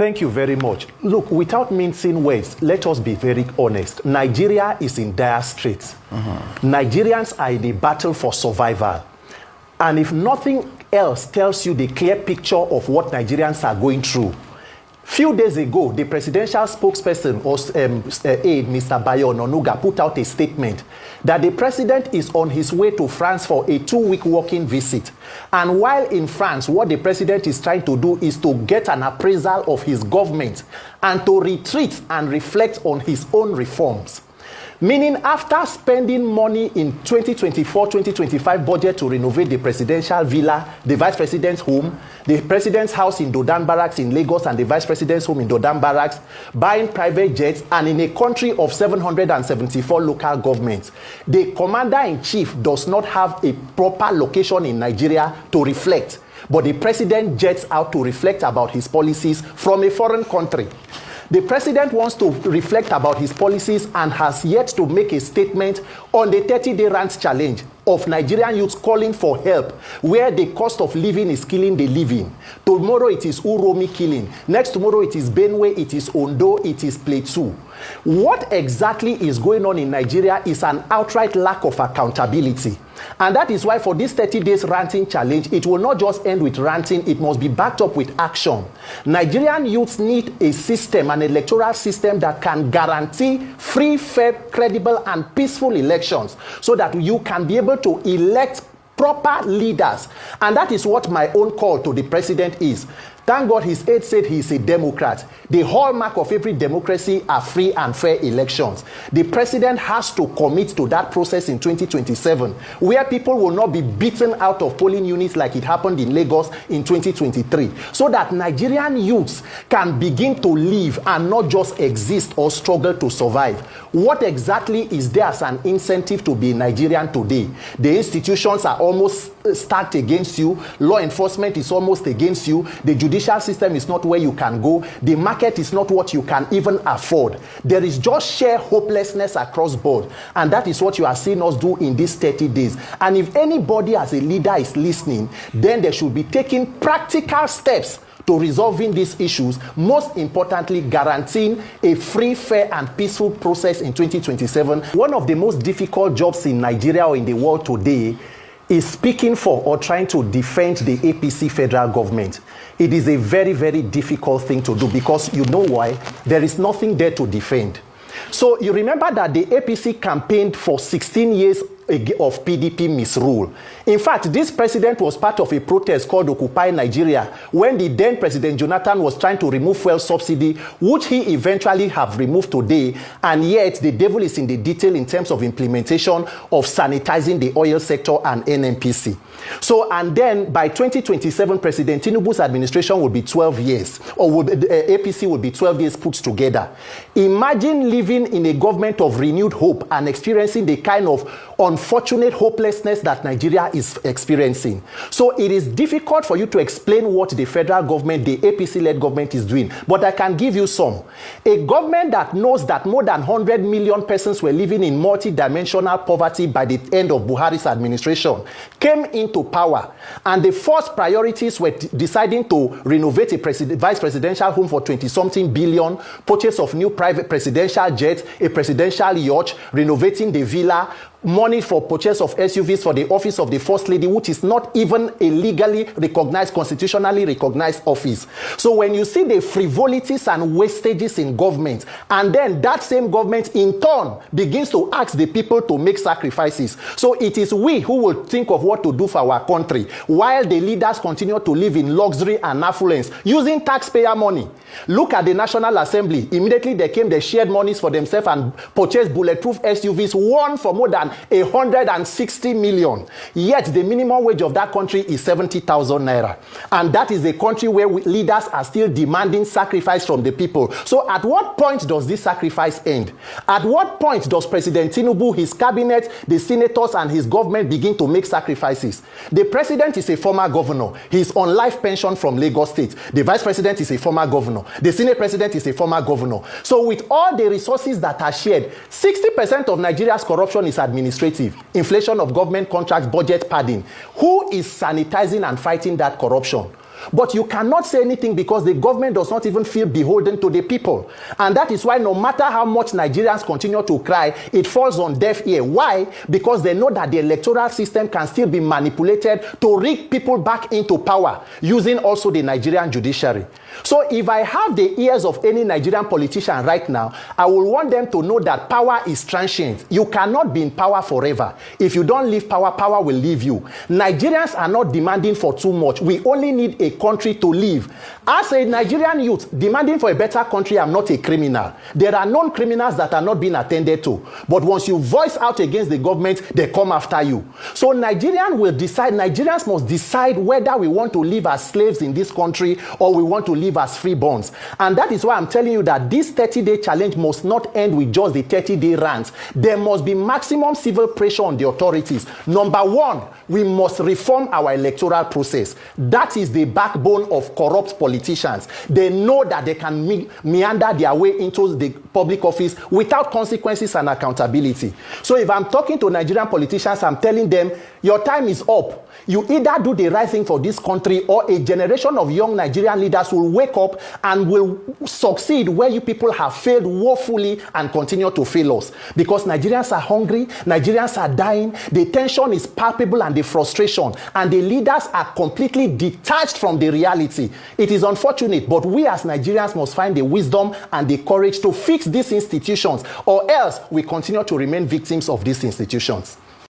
Thank you very much. Look, without mincing words, let us be very honest. Nigeria is in dire straits. Nigerians are in a battle for survival. And if nothing else tells you the clear picture of what Nigerians are going through, few days ago, the presidential spokesperson, aide, Mr. Bayo Ononuga, put out a statement that the president is on his way to France for a 2-week working visit. And while in France, what the president is trying to do is to get an appraisal of his government and to retreat and reflect on his own reforms. Meaning, after spending money in 2024-2025 budget to renovate the presidential villa, the vice president's home, the president's house in Dodan Barracks in Lagos, and the vice president's home in Dodan Barracks, buying private jets, and in a country of 774 local governments, the commander-in-chief does not have a proper location in Nigeria to reflect. But the president jets out to reflect about his policies from a foreign country. The president wants to reflect about his policies and has yet to make a statement on the 30-day rant challenge of Nigerian youths calling for help, where the cost of living is killing the living. Tomorrow it is Uromi killing. Next tomorrow it is Benue, it is Ondo, it is Plateau. What exactly is going on in Nigeria is an outright lack of accountability. And that is why for this 30 days ranting challenge, it will not just end with ranting, it must be backed up with action. Nigerian youths need a system, an electoral system that can guarantee free, fair, credible, and peaceful elections so that you can be able to elect proper leaders. And that is what my own call to the president is. Thank God his aide said he is a Democrat. The hallmark of every democracy are free and fair elections. The president has to commit to that process in 2027, where people will not be beaten out of polling units like it happened in Lagos in 2023, so that Nigerian youths can begin to live and not just exist or struggle to survive. What exactly is there as an incentive to be Nigerian today? The institutions are almost stacked against you. Law enforcement is almost against you. The judicial system is not where you can go. The market is not what you can even afford. There is just sheer hopelessness across board. And that is what you are seeing us do in these 30 days. And if anybody as a leader is listening, then they should be taking practical steps to resolving these issues, most importantly, guaranteeing a free, fair, and peaceful process in 2027. One of the most difficult jobs in Nigeria or in the world today is speaking for or trying to defend the APC federal government. It is a very, very difficult thing to do because you know why? There is nothing there to defend. So you remember that the APC campaigned for 16 years of PDP misrule. In fact, this president was part of a protest called Occupy Nigeria when the then President Jonathan was trying to remove fuel subsidy, which he eventually have removed today, and yet the devil is in the detail in terms of implementation of sanitizing the oil sector and NNPC. So, and then by 2027, President Tinubu's administration will be 12 years, or APC will be 12 years put together. Imagine living in a government of renewed hope and experiencing the kind of unfortunate hopelessness that Nigeria is experiencing. So it is difficult for you to explain what the federal government, the APC-led government is doing. But I can give you some. A government that knows that more than 100 million persons were living in multi-dimensional poverty by the end of Buhari's administration came into power. And the first priorities were deciding to renovate a vice presidential home for 20-something billion, purchase of new private presidential jets, a presidential yacht, renovating the villa, money for purchase of SUVs for the office of the First Lady, which is not even a legally recognized, constitutionally recognized office. So when you see the frivolities and wastages in government, and then that same government in turn begins to ask the people to make sacrifices. So it is we who will think of what to do for our country, while the leaders continue to live in luxury and affluence using taxpayer money. Look at the National Assembly. Immediately they shared monies for themselves and purchased bulletproof SUVs, one for more than 160 million. Yet the minimum wage of that country is 70,000 naira. And that is a country where leaders are still demanding sacrifice from the people. So at what point does this sacrifice end? At what point does President Tinubu, his cabinet, the senators, and his government begin to make sacrifices? The president is a former governor. He's on life pension from Lagos State. The vice president is a former governor. The senate president is a former governor. So with all the resources that are shared, 60% of Nigeria's corruption is administrative. Inflation of government contracts, budget padding. Who is sanitizing and fighting that corruption? But you cannot say anything because the government does not even feel beholden to the people. And that is why no matter how much Nigerians continue to cry, it falls on deaf ear. Why? Because they know that the electoral system can still be manipulated to rig people back into power using also the Nigerian judiciary. So if I have the ears of any Nigerian politician right now, I will want them to know that power is transient. You cannot be in power forever. If you don't leave power, power will leave you. Nigerians are not demanding for too much. We only need a country to live. As a Nigerian youth, demanding for a better country, I'm not a criminal. There are known criminals that are not being attended to. But once you voice out against the government, they come after you. So Nigerians must decide whether we want to live as slaves in this country or we want to live as freeborns. And that is why I'm telling you that this 30-day challenge must not end with just the 30-day rant. There must be maximum civil pressure on the authorities. Number one, we must reform our electoral process. That is the backbone of corrupt politicians. They know that they can meander their way into the public office without consequences and accountability. So if I'm talking to Nigerian politicians, I'm telling them, your time is up. You either do the right thing for this country or a generation of young Nigerian leaders will wake up and will succeed where you people have failed woefully and continue to fail us. Because Nigerians are hungry, Nigerians are dying, the tension is palpable and the frustration, and the leaders are completely detached from the reality. It is unfortunate, but we as Nigerians must find the wisdom and the courage to fix these institutions, or else we continue to remain victims of these institutions.